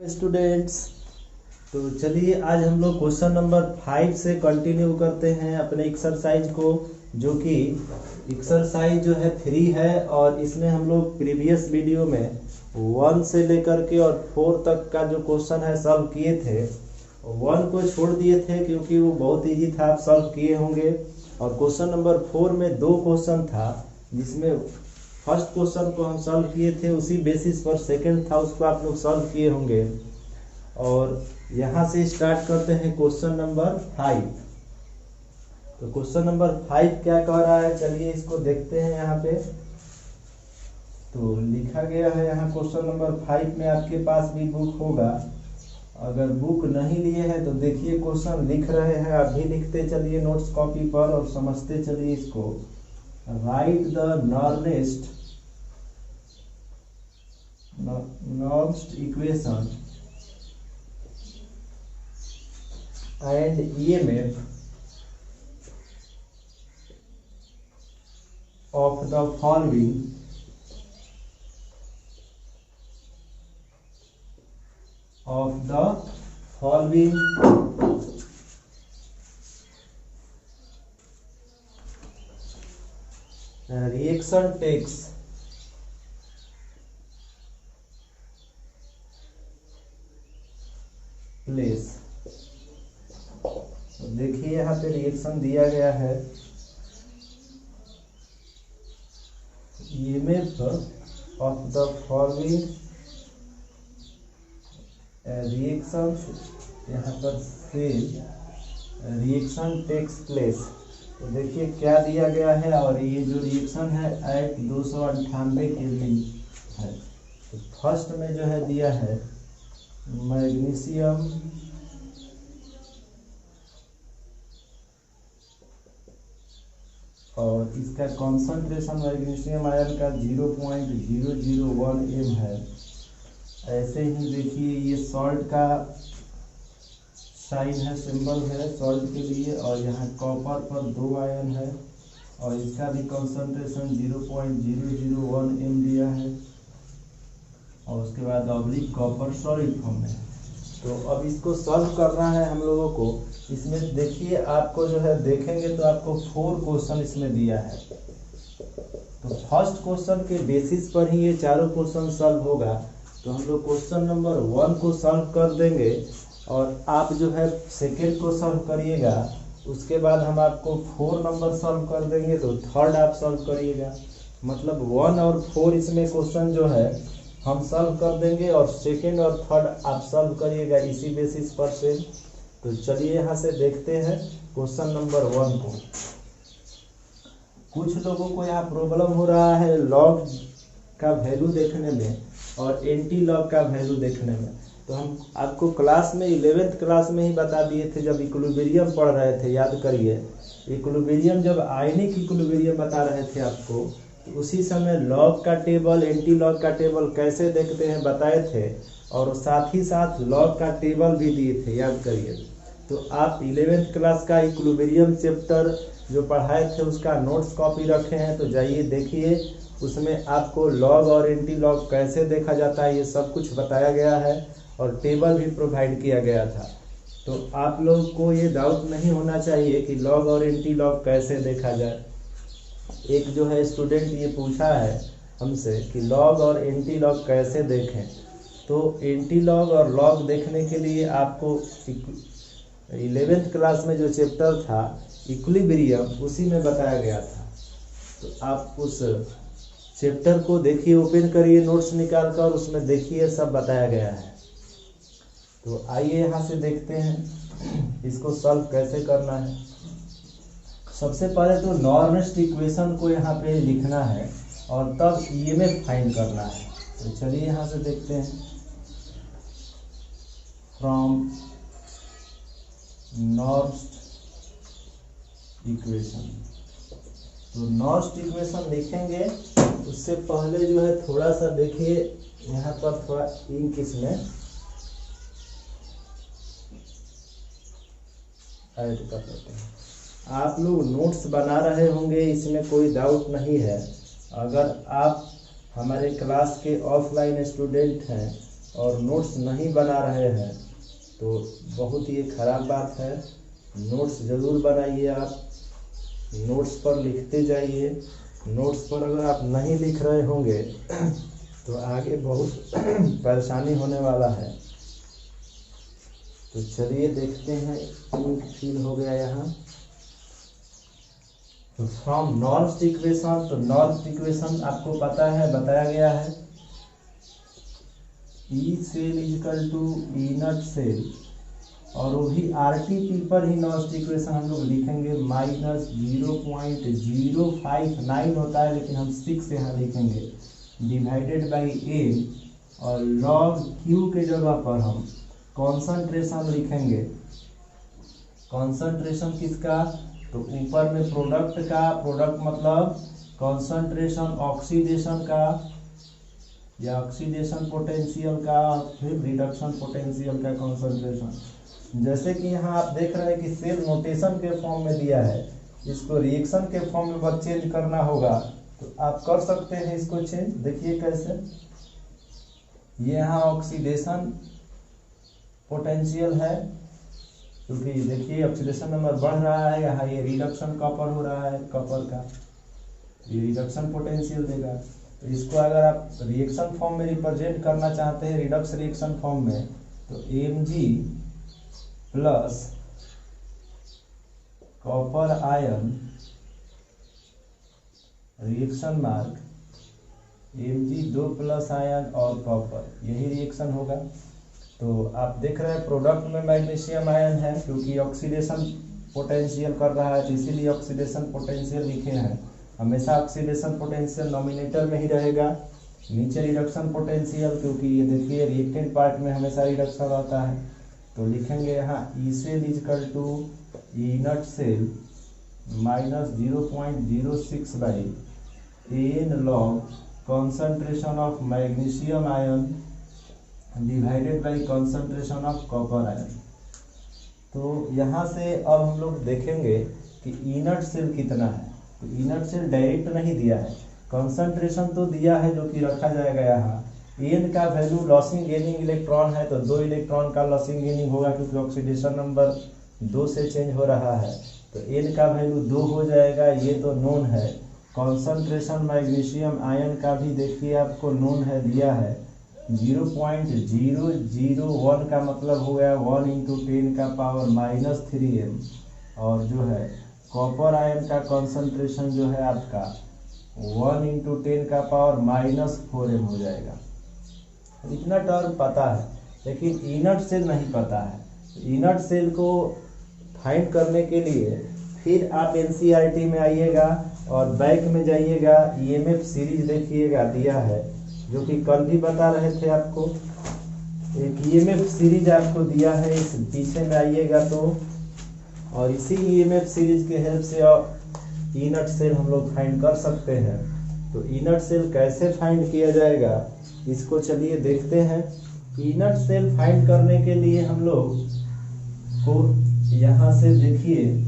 Students, तो चलिए आज हम लोग क्वेश्चन नंबर 5 से कंटिन्यू करते हैं अपने एक्सरसाइज को, जो कि एक्सरसाइज जो है 3 है। और इसमें हम लोग प्रीवियस वीडियो में 1 से लेकर के और 4 तक का जो क्वेश्चन है सॉल्व किए थे। 1 को छोड़ दिए थे क्योंकि वो बहुत इजी था, आप सॉल्व किए होंगे। और क्वेश्चन नंबर 4 में 2 क्वेश्चन था, जिसमें फर्स्ट क्वेश्चन को हम सॉल्व किए थे, उसी बेसिस पर सेकंड था उसको आप लोग सॉल्व किए होंगे। और यहाँ से स्टार्ट करते हैं क्वेश्चन नंबर 5। तो क्वेश्चन नंबर 5 क्या कह रहा है, चलिए इसको देखते हैं। यहाँ पे तो लिखा गया है, यहाँ क्वेश्चन नंबर 5 में आपके पास भी बुक होगा। अगर बुक नहीं लिए हैं तो देखिए क्वेश्चन लिख रहे हैं, आप भी लिखते चलिए नोट्स कॉपी पर और समझते चलिए इसको। Right the next equation and EMF of the following reaction takes place. तो देखिए यहाँ पे रिएक्शन दिया गया है, EMF of the following reaction, यहाँ पर से रिएक्शन टेक्स प्लेस। तो देखिए क्या दिया गया है, और ये जो रिएक्शन है एट 298 केल्विन है। तो फर्स्ट में जो है दिया है मैग्नीशियम और इसका कॉन्सेंट्रेशन मैग्नीशियम आयन का 0.001 m है। ऐसे ही देखिए ये सॉल्ट का साइन है, सिंबल है सॉल्ट के लिए, और यहाँ कॉपर पर 2 आयन है और इसका भी कॉन्सेंट्रेशन 0.001 m दिया है। और उसके बाद ऑब्लिक कॉपर सॉलिड फॉर्म में। तो अब इसको सॉल्व करना है हम लोगों को। इसमें देखिए आपको जो है देखेंगे तो आपको 4 क्वेश्चन इसमें दिया है। तो फर्स्ट क्वेश्चन के बेसिस पर ही ये चारों क्वेश्चन सॉल्व होगा। तो हम लोग क्वेश्चन नंबर 1 को सॉल्व कर देंगे और आप जो है सेकेंड को सॉल्व करिएगा। उसके बाद हम आपको 4 नंबर सॉल्व कर देंगे, तो थर्ड आप सॉल्व करिएगा। मतलब 1 और 4 इसमें क्वेश्चन जो है हम सॉल्व कर देंगे और सेकेंड और थर्ड आप सॉल्व करिएगा इसी बेसिस पर से। तो चलिए यहाँ से देखते हैं क्वेश्चन नंबर 1 को। कुछ लोगों को यहाँ प्रॉब्लम हो रहा है लॉग का वैल्यू देखने में और एंटी लॉग का वैल्यू देखने में। तो हम आपको क्लास में 11th क्लास में ही बता दिए थे, जब इक्विलिब्रियम पढ़ रहे थे, याद करिए। इक्विलिब्रियम जब आयनिक इक्विलिब्रियम बता रहे थे आपको, तो उसी समय लॉग का टेबल, एंटी लॉग का टेबल कैसे देखते हैं बताए थे, और साथ ही साथ लॉग का टेबल भी दिए थे, याद करिए। तो आप 11th क्लास का इक्विलिब्रियम चैप्टर जो पढ़ाए थे उसका नोट्स कॉपी रखे हैं, तो जाइए देखिए। उसमें आपको लॉग और एंटी लॉग कैसे देखा जाता है ये सब कुछ बताया गया है और टेबल भी प्रोवाइड किया गया था। तो आप लोग को ये डाउट नहीं होना चाहिए कि लॉग और एंटी लॉग कैसे देखा जाए। एक जो है स्टूडेंट ये पूछा है हमसे कि लॉग और एंटी लॉग कैसे देखें। तो एंटी लॉग और लॉग देखने के लिए आपको 11th क्लास में जो चैप्टर था इक्विलिब्रियम, उसी में बताया गया था। तो आप उस चैप्टर को देखिए, ओपन करिए नोट्स निकाल कर, उसमें देखिए सब बताया गया है। तो आइए यहाँ से देखते हैं इसको सॉल्व कैसे करना है। सबसे पहले तो नॉर्मस्ट इक्वेशन को यहाँ पे लिखना है और तब EMF फाइंड करना है। तो चलिए यहाँ से देखते हैं। फ्रॉम नॉर्मस्ट इक्वेशन, तो नॉर्मस्ट इक्वेशन लिखेंगे उससे पहले जो है थोड़ा सा देखिए यहाँ पर थोड़ा इंक इसमें ऐड कर लेते हैं। आप लोग नोट्स बना रहे होंगे, इसमें कोई डाउट नहीं है। अगर आप हमारे क्लास के ऑफलाइन स्टूडेंट हैं और नोट्स नहीं बना रहे हैं तो बहुत ही खराब बात है। नोट्स ज़रूर बनाइए, आप नोट्स पर लिखते जाइए। नोट्स पर अगर आप नहीं लिख रहे होंगे तो आगे बहुत परेशानी होने वाला है। तो चलिए देखते हैं, इंक फिल हो गया यहाँ। तो फ्रॉम नॉर्म्स इक्वेशन, तो नॉर्म्स इक्वेशन आपको पता है, बताया गया है। E cell is equal to E nought cell, और वो भी RTP पर ही नॉर्म्स इक्वेशन हम लोग लिखेंगे। -0.059 होता है, लेकिन हम 6 यहाँ लिखेंगे, डिवाइडेड बाई a, और log Q के जगह पर हम कॉन्सेंट्रेशन लिखेंगे। कॉन्सेंट्रेशन किसका? तो ऊपर में प्रोडक्ट का, प्रोडक्ट मतलब कॉन्सेंट्रेशन ऑक्सीडेशन का या ऑक्सीडेशन पोटेंशियल का, फिर रिडक्शन पोटेंशियल का कॉन्सेंट्रेशन। जैसे कि यहाँ आप देख रहे हैं कि सेल नोटेशन के फॉर्म में दिया है, इसको रिएक्शन के फॉर्म में बस चेंज करना होगा, तो आप कर सकते हैं इसको चेंज। देखिए कैसे, ये यहाँ ऑक्सीडेशन पोटेंशियल है, क्योंकि देखिए ऑक्सीडेशन नंबर बढ़ रहा है, यहाँ ये रिडक्शन कॉपर हो रहा है, कॉपर का ये रिडक्शन पोटेंशियल देगा। तो इसको अगर आप रिएक्शन फॉर्म में रिप्रेजेंट करना चाहते हैं, रिडक्स रिएक्शन फॉर्म में, तो Mg plus copper ion reaction mark Mg2 plus ion और कॉपर, यही रिएक्शन होगा। तो आप देख रहे हैं प्रोडक्ट में मैग्नीशियम आयन है, क्योंकि ऑक्सीडेशन पोटेंशियल कर रहा है, तो इसीलिए ऑक्सीडेशन पोटेंशियल लिखे हैं। हमेशा ऑक्सीडेशन पोटेंशियल नॉमिनेटर में ही रहेगा, नीचे रिडक्शन पोटेंशियल, क्योंकि ये देखिए रिएक्टेंट पार्ट में हमेशा रिडक्शन रहता है। तो लिखेंगे यहाँ E cell is equal to E nought cell -0.06 by n log concentration of magnesium ion divided by concentration of copper ion. तो यहाँ से अब हम लोग देखेंगे कि इनर्ट सेल कितना है। तो इनर्ट सेल डायरेक्ट नहीं दिया है, कॉन्सेंट्रेशन तो दिया है जो कि रखा जाएगा यहाँ। एन का वैल्यू लॉसिंग गेनिंग इलेक्ट्रॉन है, तो 2 इलेक्ट्रॉन का लॉसिंग गेनिंग होगा, क्योंकि ऑक्सीडेशन नंबर 2 से चेंज हो रहा है, तो एन का वैल्यू 2 हो जाएगा, ये तो नोन है। कॉन्सेंट्रेशन मैग्नीशियम आयन का भी देखिए आपको नोन है, दिया है 0.001 का मतलब हो गया 1 × 10 का पावर -3m, और जो है कॉपर आयन का कॉन्सेंट्रेशन जो है आपका 1 × 10 का पावर -4m हो जाएगा। इतना टर्म पता है, लेकिन इनर्ट सेल नहीं पता है। इनर्ट सेल को फाइंड करने के लिए फिर आप NCERT में आइएगा और बैक में जाइएगा, EMF सीरीज देखिएगा, दिया है, जो कि कल भी बता रहे थे आपको। एक EMF सीरीज आपको दिया है, इस पीछे में आइएगा तो, और इसी EMF सीरीज के हेल्प से इनर्ट सेल हम लोग फाइंड कर सकते हैं। तो इनर्ट सेल कैसे फाइंड किया जाएगा, इसको चलिए देखते हैं। इनर्ट सेल फाइंड करने के लिए हम लोग को यहाँ से देखिए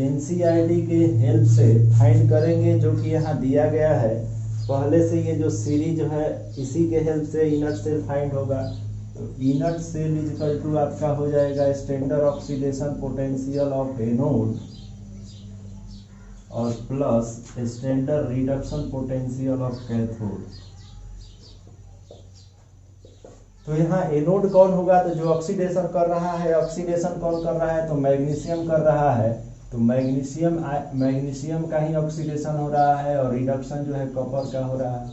NCERT के हेल्प से फाइंड करेंगे, जो कि यहाँ दिया गया है पहले से। ये जो सीरीज है इसी के हेल्प से इनर्ट सेल फाइंड होगा। तो इनर्ट सेल इजकल टू आपका हो जाएगा standard oxidation potential of anode और plus standard reduction potential of cathode. तो यहाँ एनोड कौन होगा, तो जो ऑक्सीडेशन कर रहा है, ऑक्सीडेशन कौन कर रहा है, तो मैग्नीशियम कर रहा है, तो मैग्नीशियम का ही ऑक्सीडेशन हो रहा है, और रिडक्शन जो है कॉपर का हो रहा है।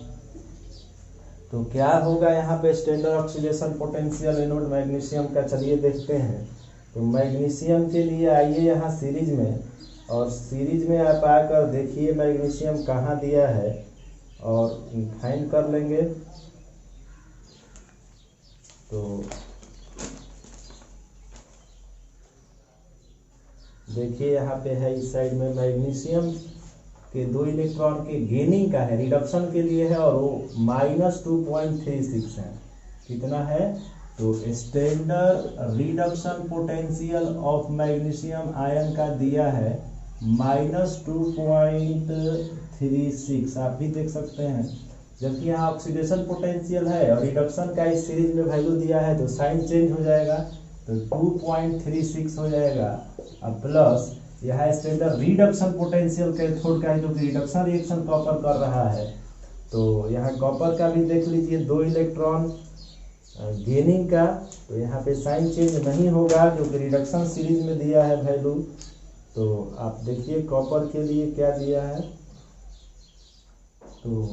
तो क्या होगा यहाँ पे standard oxidation potential anode magnesium का, चलिए देखते हैं। तो मैग्नीशियम के लिए आइए यहाँ सीरीज में, और सीरीज में आप आकर देखिए मैग्नीशियम कहाँ दिया है और फाइंड कर लेंगे। तो देखिए यहाँ पे है, इस साइड में मैग्नीशियम के 2 इलेक्ट्रॉन के गेनिंग का है, रिडक्शन के लिए है, और वो -2.36 है। कितना है, तो standard reduction potential of magnesium ion का दिया है -2.36, आप भी देख सकते हैं। जबकि यहाँ ऑक्सीडेशन पोटेंशियल है और रिडक्शन का इस सीरीज में वैल्यू दिया है, तो साइन चेंज हो जाएगा, तो 2.36 हो जाएगा। अब प्लस यहाँ स्टैंडर्ड रिडक्शन पोटेंशियल कैथोड का है, जो कि रिडक्शन रिएक्शन कॉपर कर रहा है, तो यहाँ कॉपर का भी देख लीजिए 2 इलेक्ट्रॉन गेनिंग का, तो यहाँ पे साइन चेंज नहीं होगा क्योंकि रिडक्शन सीरीज में दिया है वैल्यू। तो आप देखिए कॉपर के लिए क्या दिया है, तो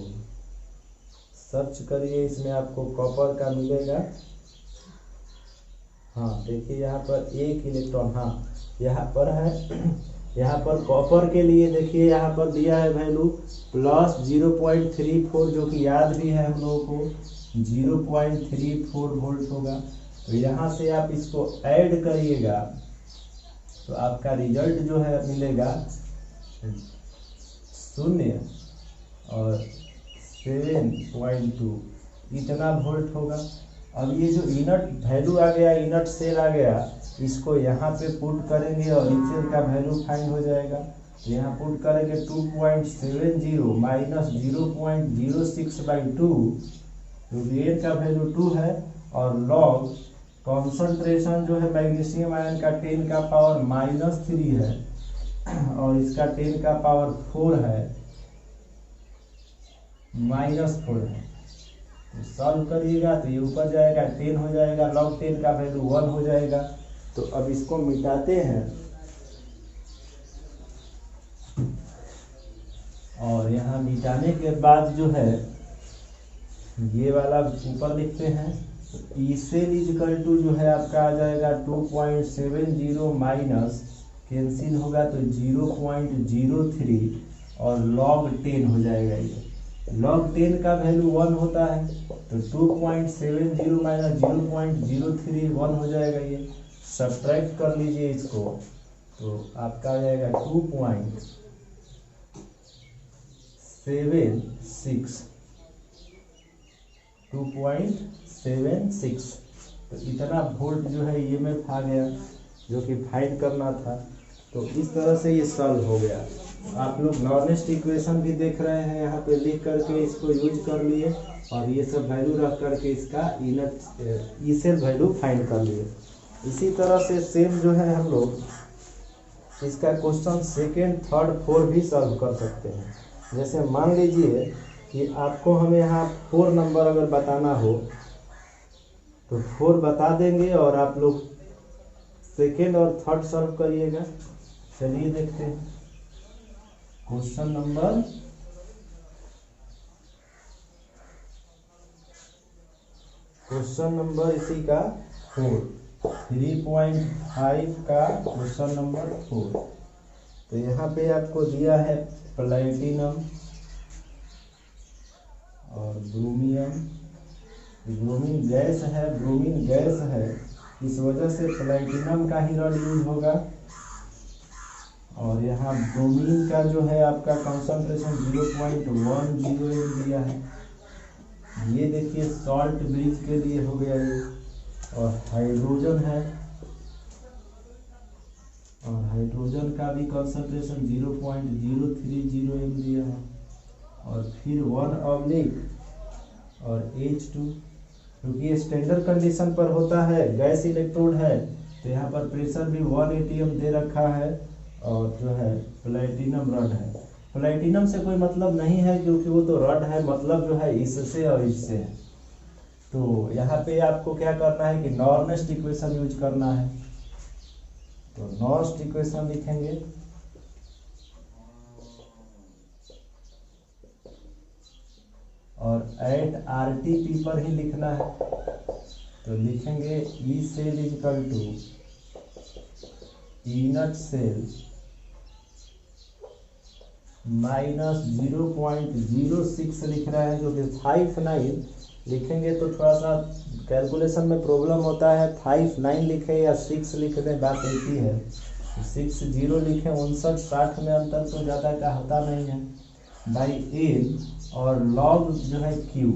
सर्च करिए, इसमें आपको कॉपर का मिलेगा। हाँ देखिए यहाँ पर 1 इलेक्ट्रॉन, हाँ यहाँ पर है, यहाँ पर कॉपर के लिए देखिए यहाँ पर दिया है वैल्यू प्लस 0.34, जो कि याद भी है हम लोगों को 0.34 वोल्ट होगा। तो यहाँ से आप इसको ऐड करिएगा तो आपका रिजल्ट जो है मिलेगा 0 और 7.2 इतना वोल्ट होगा। अब ये जो इनट वैल्यू आ गया, इनट सेल आ गया, इसको यहाँ पे पुट करेंगे और इनसेल का वैल्यू फाइंड हो जाएगा। तो यहाँ पुट करेंगे 2.70 माइनस 0.06/2, क्योंकि एन का वैल्यू 2 है, और लॉग कॉन्सेंट्रेशन जो है मैग्नीशियम आयन का 10 का पावर -3 है और इसका 10 का पावर 4 है, -4 है। तो सॉल्व करिएगा तो ये ऊपर जाएगा 10 हो जाएगा, लॉग 10 का वैल्यू 1 हो जाएगा। तो अब इसको मिटाते हैं और यहाँ मिटाने के बाद जो है ये वाला ऊपर लिखते हैं, ई सेल इजकल टू जो है आपका आ जाएगा 2.70 माइनस कैंसिल होगा तो 0.03 और लॉग 10 हो जाएगा। ये लॉग 10 का वैल्यू 1 होता है, तो 2.70 माइनस 0.03 1 हो जाएगा। ये सब्ट्रैक्ट कर लीजिए इसको, तो आपका आ जाएगा 2.76। तो इतना वोल्ट जो है ये में आ गया, जो कि फाइंड करना था। तो इस तरह से ये सॉल्व हो गया। आप लोग नॉर्नेस्ट इक्वेशन भी देख रहे हैं, यहाँ पे लिख करके इसको यूज कर लिए और ये सब वैल्यू रख करके इसका E nought E cell value find कर लिए। इसी तरह से सेम जो है हम लोग इसका क्वेश्चन 2nd, 3rd, 4th भी सॉल्व कर सकते हैं। जैसे मान लीजिए कि आपको हमें यहाँ 4 नंबर अगर बताना हो तो 4 बता देंगे और आप लोग 2nd और 3rd सॉल्व करिएगा। चलिए देखते हैं क्वेश्चन नंबर इसी का 4, 3.5 का क्वेश्चन नंबर 4। तो यहाँ पे आपको दिया है प्लैटिनम और ब्रोमियम। ब्रोमीन गैस है, इस वजह से प्लैटिनम का ही रॉड यूज होगा। और यहाँ ब्रोमीन का जो है आपका कंसंट्रेशन 0.10 दिया है। ये देखिए सॉल्ट ब्रिज के लिए हो गया ये। और हाइड्रोजन है, और हाइड्रोजन का भी कंसंट्रेशन 0.030 दिया है। और फिर 1 और H2, क्योंकि ये स्टैंडर्ड कंडीशन पर होता है, गैस इलेक्ट्रोड है, तो यहाँ पर प्रेशर भी 1 atm दे रखा है। और जो है प्लैटिनम रॉड है। प्लैटिनम से कोई मतलब नहीं है क्योंकि वो तो रॉड है, मतलब जो है इससे और इससे है। तो यहाँ पे आपको क्या करना है कि नॉर्नेस्ट इक्वेशन यूज करना है। तो नॉर्नेस्ट इक्वेशन लिखेंगे, और एट RTP पर ही लिखना है। तो लिखेंगे E cell is equal to E nought cell minus 0.06 लिख रहा है, जो कि 59 लिखेंगे तो थोड़ा सा कैलकुलेशन में प्रॉब्लम होता है। 59 लिखें या 6 लिख दें, बात एक ही है। 60 लिखें, 59-60 में अंतर तो ज़्यादा का होता नहीं है। बाई एन और लॉग जो है क्यू,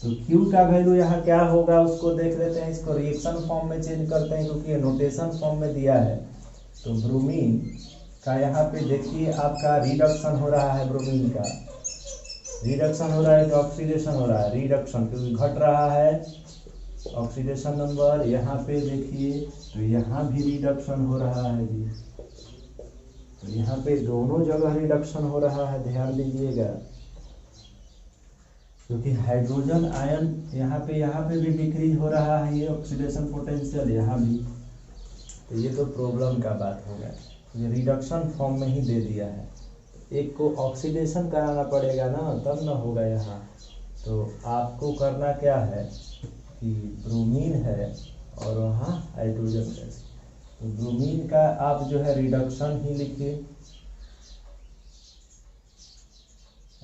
तो क्यू का वैल्यू यहाँ क्या होगा उसको देख लेते हैं। इसको रिएक्शन फॉर्म में चेंज करते हैं क्योंकि ये नोटेशन फॉर्म में दिया है। तो ब्रोमीन का यहाँ पे देखिए आपका रिडक्शन हो रहा है ब्रोमीन का, रिडक्शन हो रहा है कि ऑक्सीडेशन हो रहा है? रिडक्शन, क्योंकि घट रहा है ऑक्सीडेशन नंबर। यहाँ पे देखिए तो यहाँ भी रिडक्शन हो रहा है जी, तो यहाँ पे दोनों जगह रिडक्शन हो रहा है, ध्यान दीजिएगा। क्योंकि हाइड्रोजन आयन यहाँ पे भी डिक्रीज हो रहा है, ये ऑक्सीडेशन पोटेंशियल यहाँ भी। तो ये तो प्रॉब्लम का बात हो गया, ये रिडक्शन फॉर्म में ही दे दिया है। एक को ऑक्सीडेशन कराना पड़ेगा ना, तब ना होगा यहाँ। तो आपको करना क्या है कि ब्रोमीन है और वहाँ हाइड्रोजन गैस, तो ब्रोमीन का आप जो है रिडक्शन ही लिखिए।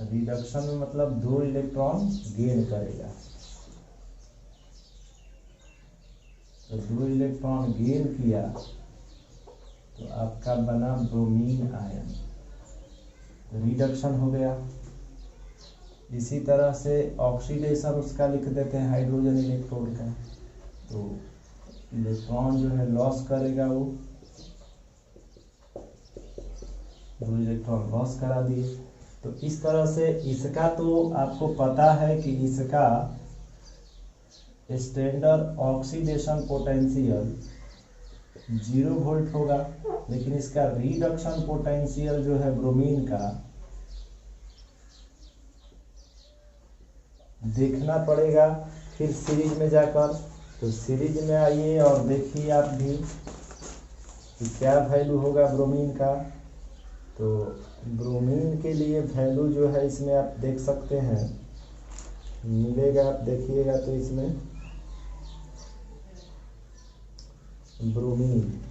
रिडक्शन में मतलब 2 इलेक्ट्रॉन गेन करेगा, तो 2 इलेक्ट्रॉन गेन किया तो आपका बना ब्रोमीन आयन, तो रिडक्शन हो गया। इसी तरह से ऑक्सीडेशन उसका लिख देते हैं हाइड्रोजन इलेक्ट्रॉन का, तो इलेक्ट्रॉन जो है लॉस करेगा, वो 2 इलेक्ट्रॉन लॉस करा दिए। तो इस तरह से इसका तो आपको पता है कि इसका स्टैंडर्ड ऑक्सीडेशन पोटेंशियल 0 वोल्ट होगा, लेकिन इसका रिडक्शन पोटेंशियल जो है ब्रोमीन का देखना पड़ेगा फिर सीरीज में जाकर। तो सीरीज में आइए और देखिए आप भी कि क्या वैल्यू होगा ब्रोमीन का। तो ब्रोमीन के लिए वैल्यू जो है इसमें आप देख सकते हैं मिलेगा, आप देखिएगा तो इसमें ब्रोमीन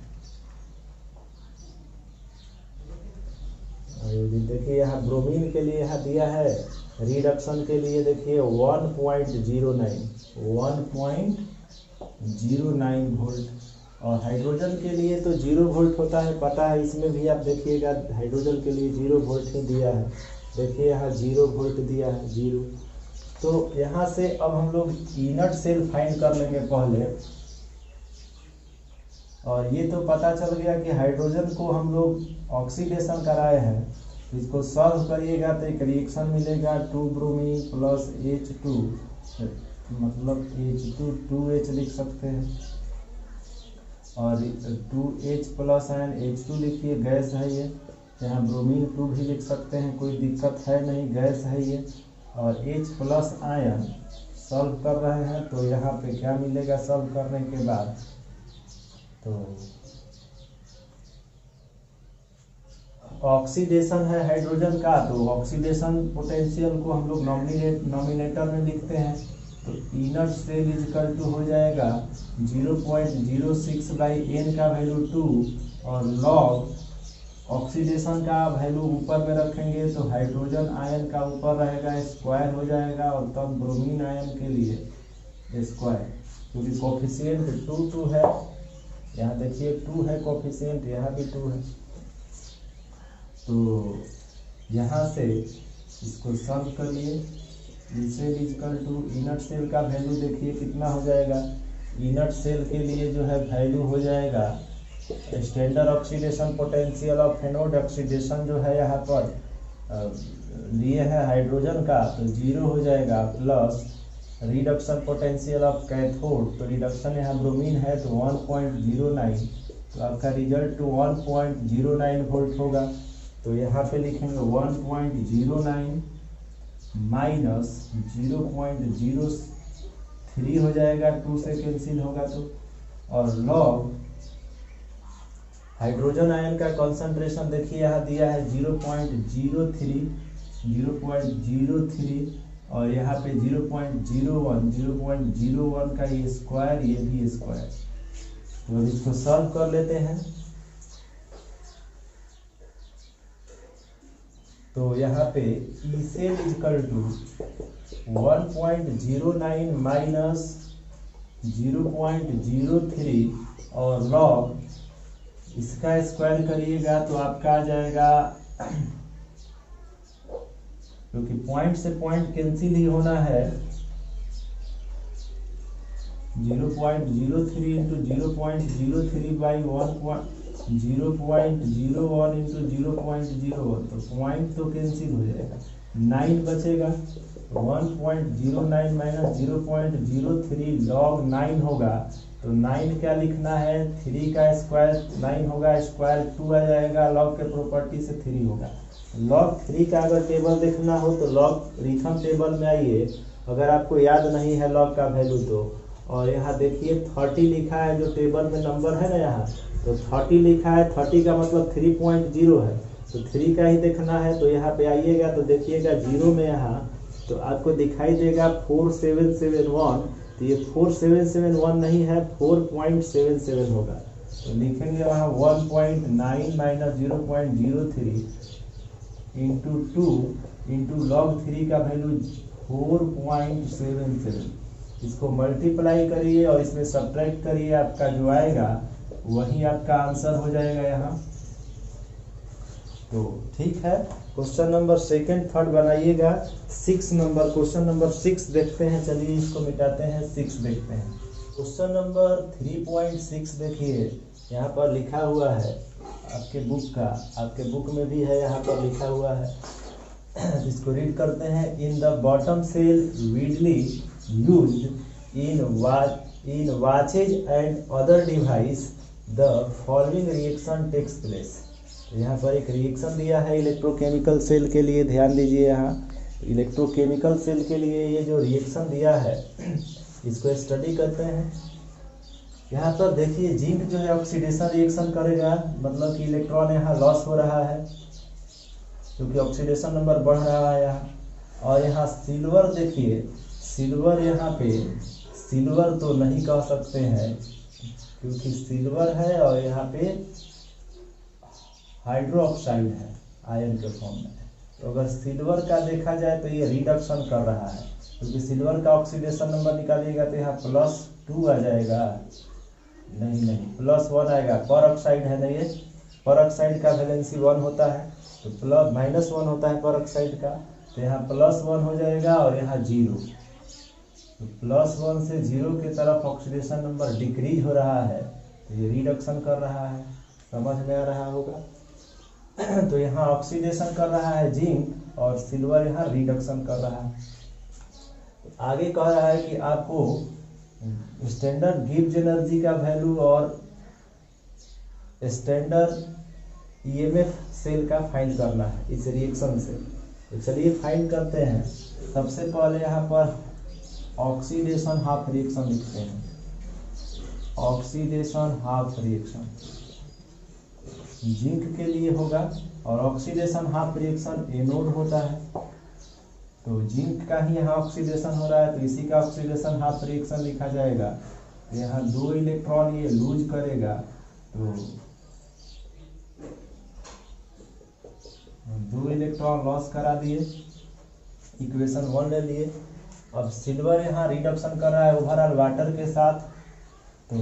देखिए यहाँ ब्रोमीन के लिए यहाँ दिया है रिडक्शन के लिए, देखिए 1.09 वोल्ट, और हाइड्रोजन के लिए तो 0 वोल्ट होता है, पता है। इसमें भी आप देखिएगा हाइड्रोजन के लिए 0 वोल्ट ही दिया है, देखिए यहाँ 0 वोल्ट दिया है, 0। तो यहाँ से अब हम लोग इनर्ट सेल फाइंड कर लेंगे पहले, और ये तो पता चल गया कि हाइड्रोजन को हम लोग ऑक्सीडेशन कराए हैं। तो इसको सॉल्व करिएगा तो एक रिएक्शन मिलेगा 2 ब्रोमीन प्लस H2, मतलब H2 2H लिख सकते हैं, और 2H प्लस आयन H2 लिखिए, गैस है ये। यहाँ ब्रोमीन 2 भी लिख सकते हैं, कोई दिक्कत है नहीं, गैस है ये। और H प्लस आयन सॉल्व कर रहे हैं, तो यहाँ पे क्या मिलेगा सॉल्व करने के बाद, तो ऑक्सीडेशन है हाइड्रोजन का, तो ऑक्सीडेशन पोटेंशियल को हम लोग नॉमिनेटर में लिखते हैं। तो इनर्ट सेल इक्वल टू हो जाएगा 0.06 बाई n का वैल्यू 2, और लॉग ऑक्सीडेशन का वैल्यू ऊपर में रखेंगे तो हाइड्रोजन आयन का ऊपर रहेगा, स्क्वायर हो जाएगा, और तब ब्रोमीन आयन के लिए स्क्वायर, क्योंकि कोफिशिएंट 2 है। यहाँ देखिए 2 है कोफिशिएंट, यहाँ भी 2 है। तो यहाँ से इसको सॉल्व करिए, cell equal to E nought cell का वैल्यू देखिए कितना हो जाएगा। इनर्ट सेल के लिए जो है वैल्यू हो जाएगा standard oxidation potential of anode, oxidation जो है यहाँ पर लिए है हाइड्रोजन का, तो 0 हो जाएगा, plus reduction potential of cathode, तो रिडक्शन यहाँ ब्रोमीन है तो 1.09, तो आपका रिजल्ट 1.09 वोल्ट होगा। तो यहाँ पे लिखेंगे 1.09 माइनस 0.03 हो जाएगा, 2 से कैंसिल होगा तो, और लॉग हाइड्रोजन आयन का कंसंट्रेशन देखिए यहाँ दिया है 0.03, और यहाँ पे 0.01 का ये स्क्वायर, ये भी स्क्वायर। तो अब इसको सॉल्व कर लेते हैं। तो यहाँ पे E cell equal to 1.09 minus 0.03, और लॉग इसका स्क्वायर करिएगा तो आपका आ जाएगा, क्योंकि पॉइंट से पॉइंट कैंसिल ही होना है, 0.03 इंटू 0.03 बाई 0.01 इंटू 0.01, तो पॉइंट तो कैंसिल हो जाएगा। 9 बचेगा, 1.09 माइनस 0.03 लॉग 9 होगा। तो 9 क्या लिखना है, 3 का स्क्वायर 9 होगा, स्क्वायर 2 आ जाएगा, लॉग के प्रॉपर्टी से 3 होगा। लॉग 3 का अगर टेबल देखना हो तो लॉग रिथम टेबल में आइए, अगर आपको याद नहीं है लॉग का वैल्यू तो, और यहाँ देखिए 30 लिखा है, जो टेबल में नंबर है ना यहाँ, तो 30 लिखा है, 30 का मतलब 3.0 है, तो 3 का ही देखना है। तो यहाँ पे आइएगा तो देखिएगा 0 में यहाँ तो आपको दिखाई देगा 4771, तो ये 4771 नहीं है, 4.77 होगा। तो लिखेंगे वहाँ 1.9 माइनस 0.03 इंटू 2 इंटू लॉग 3 का वैल्यू 4.77। इसको मल्टीप्लाई करिए और इसमें सब्ट्रैक्ट करिए, आपका जो आएगा वही आपका आंसर हो जाएगा यहाँ। तो ठीक है, क्वेश्चन नंबर सेकंड थर्ड बनाइएगा। 6 नंबर, क्वेश्चन नंबर 6 देखते हैं, चलिए इसको मिटाते हैं, 6 देखते हैं। क्वेश्चन नंबर 3.6 देखिए, यहाँ पर लिखा हुआ है आपके बुक का, आपके बुक में भी है, यहाँ पर लिखा हुआ है, इसको रीड करते हैं। In the button cell widely used in watches and other device the following reaction takes place. यहाँ पर एक रिएक्शन दिया है इलेक्ट्रोकेमिकल सेल के लिए, ध्यान दीजिए यहाँ इलेक्ट्रोकेमिकल सेल के लिए ये जो रिएक्शन दिया है इसको स्टडी करते हैं। यहाँ पर देखिए जिंक जो है ऑक्सीडेशन रिएक्शन करेगा, मतलब कि इलेक्ट्रॉन यहाँ लॉस हो रहा है क्योंकि ऑक्सीडेशन नंबर बढ़ रहा है यहाँ। और यहाँ सिल्वर देखिए, सिल्वर यहाँ पे सिल्वर तो नहीं कह सकते हैं क्योंकि सिल्वर है और यहाँ पे हाइड्रो ऑक्साइड है आयन के फॉर्म में। तो अगर सिल्वर का देखा जाए तो ये रिडक्शन कर रहा है, क्योंकि सिल्वर का ऑक्सीडेशन नंबर निकालिएगा तो यहाँ +2 आ जाएगा, नहीं +1 आएगा। पर ऑक्साइड है ना, ये पर ऑक्साइड का वैलेंसी 1 होता है, तो -1 होता है पर ऑक्साइड का, तो यहाँ +1 हो जाएगा और यहाँ 0। तो +1 से 0 की तरफ ऑक्सीडेशन नंबर डिक्रीज हो रहा है, तो ये रिडक्शन कर रहा है, समझ में आ रहा होगा। तो यहाँ ऑक्सीडेशन कर रहा है जिंक और सिल्वर यहाँ रिडक्शन कर रहा है। तो आगे कह रहा है कि आपको स्टैंडर्ड गिब्स एनर्जी का वैल्यू और स्टैंडर्ड ईएमएफ सेल का फाइंड करना है इस रिएक्शन से। तो चलिए फाइंड करते हैं। सबसे पहले यहाँ पर ऑक्सीडेशन हाफ रिएक्शन लिखते हैं, ऑक्सीडेशन हाफ रिएक्शन जिंक के लिए होगा, और ऑक्सीडेशन हाफ रिएक्शन एनोड होता है, तो जिंक का ही यहाँ ऑक्सीडेशन हो रहा है, तो इसी का ऑक्सीडेशन हाफ रिएक्शन लिखा जाएगा। तो यहाँ 2 इलेक्ट्रॉन ये लूज करेगा, तो 2 इलेक्ट्रॉन लॉस करा दिए, इक्वेशन 1 ले लिए। अब सिल्वर यहाँ रिडक्शन कर रहा है ओवरऑल वाटर के साथ, तो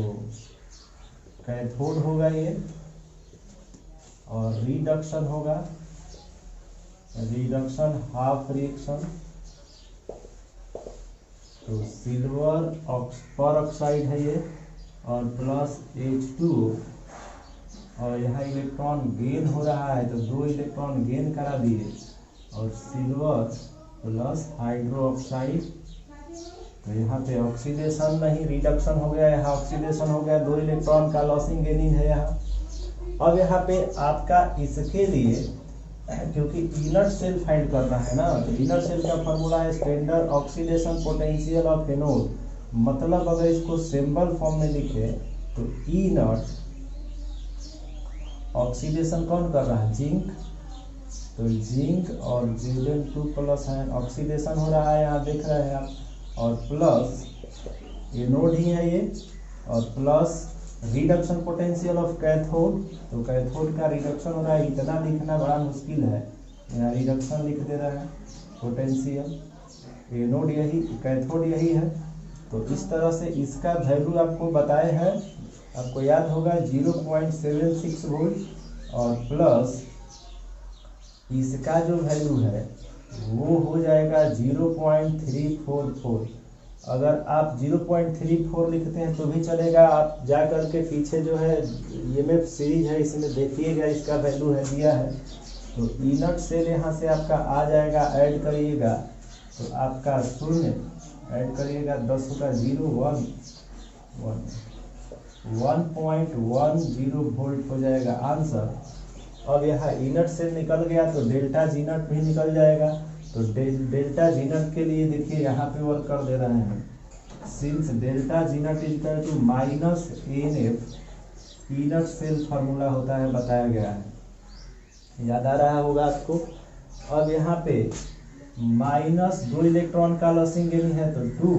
कैथोड होगा ये, और रिडक्शन होगा, रिडक्शन हाफ रिएक्शन, तो सिल्वर पर ऑक्साइड है ये और +H2, और यहाँ इलेक्ट्रॉन गेन हो रहा है, तो 2 इलेक्ट्रॉन गेन करा दिए, और सिल्वर प्लस हाइड्रो ऑक्साइड, तो यहाँ पे ऑक्सीडेशन नहीं रिडक्शन हो गया, यहाँ ऑक्सीडेशन हो गया, 2 इलेक्ट्रॉन का लॉसिंग गेनिंग है यहाँ। अब यहाँ पे आपका इसके लिए क्योंकि इनर्ट सेल फाइंड करना है ना, तो इनर्ट सेल का फॉर्मूला है standard oxidation potential of anode, मतलब अगर इसको सिंबल फॉर्म में लिखे तो ई नॉट, ऑक्सीडेशन कौन कर रहा है, जिंक, तो जिंक और Zn2+ है, ऑक्सीडेशन हो रहा है यहाँ देख रहे हैं आप, और प्लस एनोड ही है ये, और plus reduction potential of cathode, तो कैथोड का रिडक्शन हो रहा है, इतना लिखना बड़ा मुश्किल है, यहाँ रिडक्शन लिख दे रहा है पोटेंशियल, एनोड यही, कैथोड यही है। तो इस तरह से इसका वैल्यू आपको बताए हैं, आपको याद होगा 0.76 वोल्ट, और प्लस इसका जो वैल्यू है वो हो जाएगा 0.344। अगर आप 0.34 लिखते हैं तो भी चलेगा, आप जा करके पीछे जो है ईएमएफ सीरीज है इसमें देखिएगा, इसका वैल्यू है दिया है तो इनट सेल यहाँ से आपका आ जाएगा, ऐड करिएगा तो आपका 0 ऐड करिएगा 10 का 0 1.10 वोल्ट हो जाएगा आंसर। अब यहाँ इनट सेल निकल गया तो डेल्टा जी नट भी निकल जाएगा। तो डेल्टा जी नट के लिए देखिए यहाँ पे वर्क कर दे रहे हैं, since delta G nought equal to minus n F E nought cell formula होता है, बताया गया है, याद आ रहा होगा आपको। अब यहाँ पे माइनस 2 इलेक्ट्रॉन का लॉसिंग गेन है तो 2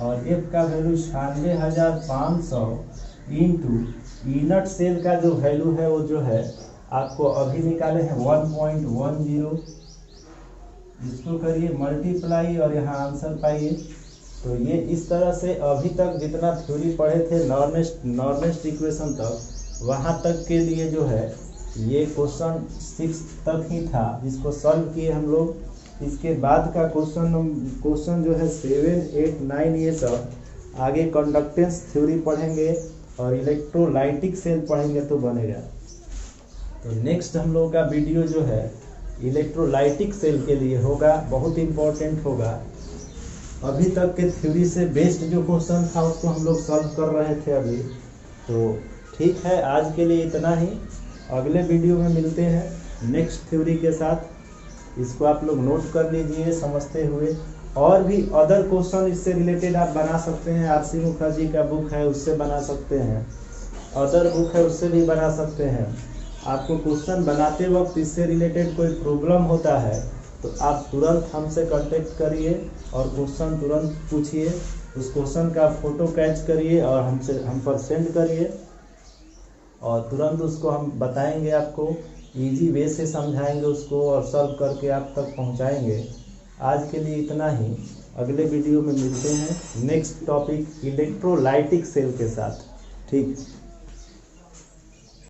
और एफ का वैल्यू 96,500 इंटू इनट सेल का जो वैल्यू है वो जो है आपको अभी निकाले हैं 1.10, इसको करिए मल्टीप्लाई और यहाँ आंसर पाइए। तो ये इस तरह से अभी तक जितना थ्योरी पढ़े थे नॉर्मेस्ट इक्वेशन तक, वहाँ तक के लिए जो है ये क्वेश्चन 6 तक ही था जिसको सॉल्व किए हम लोग। इसके बाद का क्वेश्चन जो है 7, 8, 9 ये सब आगे कंडक्टेंस थ्योरी पढ़ेंगे और इलेक्ट्रोलाइटिक सेल पढ़ेंगे तो बनेगा। तो नेक्स्ट हम लोग का वीडियो जो है इलेक्ट्रोलाइटिक सेल के लिए होगा, बहुत इम्पोर्टेंट होगा। अभी तक के थ्योरी से बेस्ड जो क्वेश्चन था उसको हम लोग सॉल्व कर रहे थे अभी। तो ठीक है, आज के लिए इतना ही, अगले वीडियो में मिलते हैं नेक्स्ट थ्योरी के साथ। इसको आप लोग नोट कर लीजिए समझते हुए। और भी अदर क्वेश्चन इससे रिलेटेड आप बना सकते हैं, आर.सी. मुखर्जी का बुक है उससे बना सकते हैं, अदर बुक है उससे भी बना सकते हैं। आपको क्वेश्चन बनाते वक्त इससे रिलेटेड कोई प्रॉब्लम होता है तो आप तुरंत हमसे कांटेक्ट करिए और क्वेश्चन तुरंत पूछिए, उस क्वेश्चन का फोटो कैच करिए और हम पर सेंड करिए और तुरंत उसको हम बताएंगे, आपको इजी वे से समझाएंगे उसको और सॉल्व करके आप तक पहुंचाएंगे। आज के लिए इतना ही, अगले वीडियो में मिलते हैं नेक्स्ट टॉपिक इलेक्ट्रोलाइटिक सेल के साथ। ठीक।